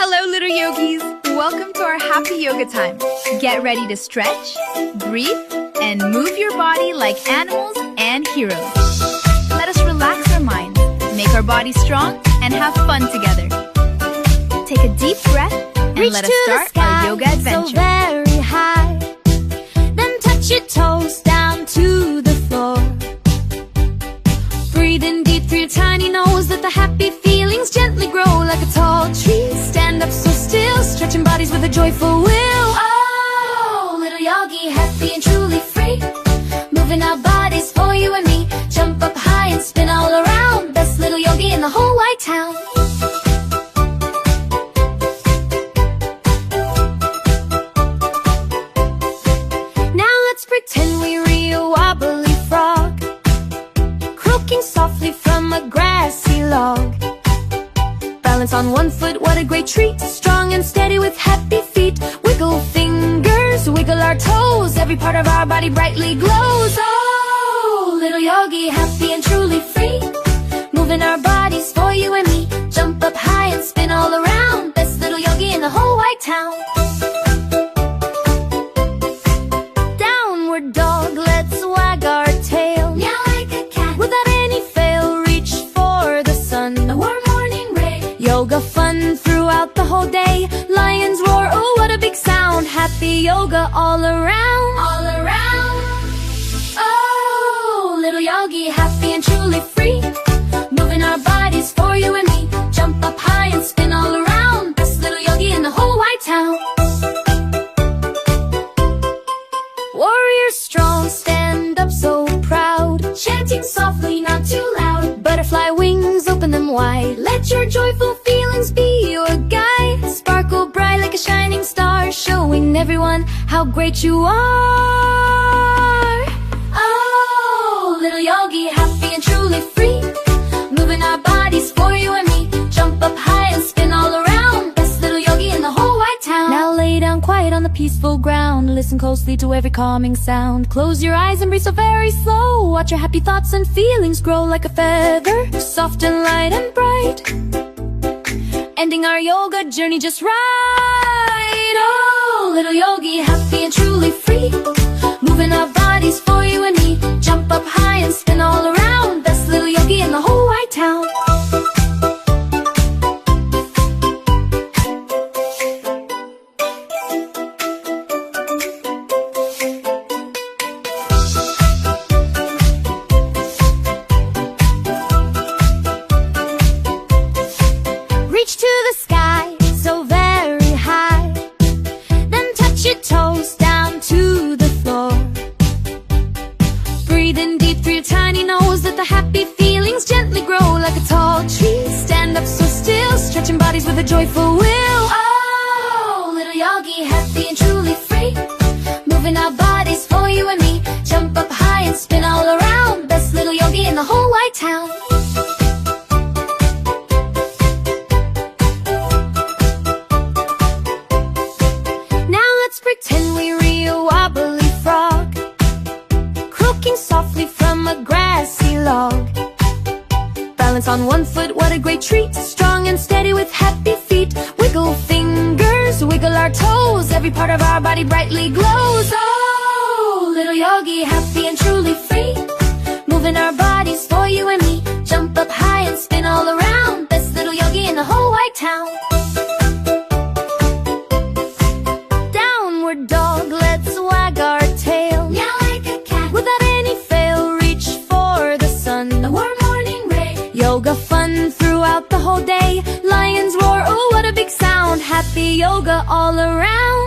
Hello, little yogis. Welcome to our happy yoga time. Get ready to stretch, breathe, and move your body like animals and heroes. Let us relax our minds, make our bodies strong, and have fun together. Take a deep breath and let us start our yoga adventure. So very high. Then touch your toes down to the floor. Breathe in deep through your tiny nose. Let the happy feelings gently grow like a tall tree. Stand up so still, stretching bodies with a joyful will. Oh, little yogi, happy and truly free. Moving our bodies for you and me. Jump up high and spin all around. Best little yogi in the whole wide town. Now let's pretend we're a wobbly frog, croaking softly from a grassy log. Balance on one foot, what a great treat. Strong and steady with happy feet. Wiggle fingers, wiggle our toes. Every part of our body brightly glows. Oh, little yogi, happy and truly free. Moving our bodies for you and me. Jump up high and spin all around. Best little yogi in the whole wide town. Downward dog, let's wag our tail. Meow like a cat. Without any fail, reach for the sun. A warm morning ray. Yoga fun throughout the whole day. Lions roar, oh what a big sound. Happy yoga all around. All around. Oh, little yogi, happy and truly free. Moving our bodies for you and me. Jump up high and spin all around. Best little yogi in the whole wide town. Warrior strong, stand up so proud. Chanting softly, not too loud. Butterfly wings, open them wide. Let your joyful feelings be your guide. Sparkle bright like a shining star, showing everyone how great you are. Oh, little yogi, happy and truly free. Moving our bodies for you and me. Jump up high and spin all around. Best little yogi in the whole wide town. Now lay down quiet on the peaceful ground. Listen closely to every calming sound. Close your eyes and breathe so very slow. Watch your happy thoughts and feelings grow like a feather, soft and light and bright. Ending our yoga journey just right. Oh, little yogi, happy and truly free. Moving our bodies for you and me. Jump up high and spin all around. Best little yogi in the whole wide town. Reach to the sky, so very high. Then touch your toes down to the floor. Breathe in deep through your tiny nose. Let the happy feelings gently grow like a tall tree. Stand up so still, stretching bodies with a joyful will. Oh, little yogi, happy and truly free. Moving our bodies for you and me. Jump up high and spin all around. Best little yogi in the whole wide town. Pretend we're a wobbly frog, croaking softly from a grassy log. Balance on one foot, what a great treat. Strong and steady with happy feet. Wiggle fingers, wiggle our toes. Every part of our body brightly glows. Oh, little yogi, happy and truly free. Moving our bodies for you and me. Jump up high and spin all around. Best little yogi in the whole wide town. Dog, let's wag our tail. Meow like a cat. Without any fail, reach for the sun. A warm morning ray. Yoga fun throughout the whole day. Lions roar, oh what a big sound. Happy yoga all around.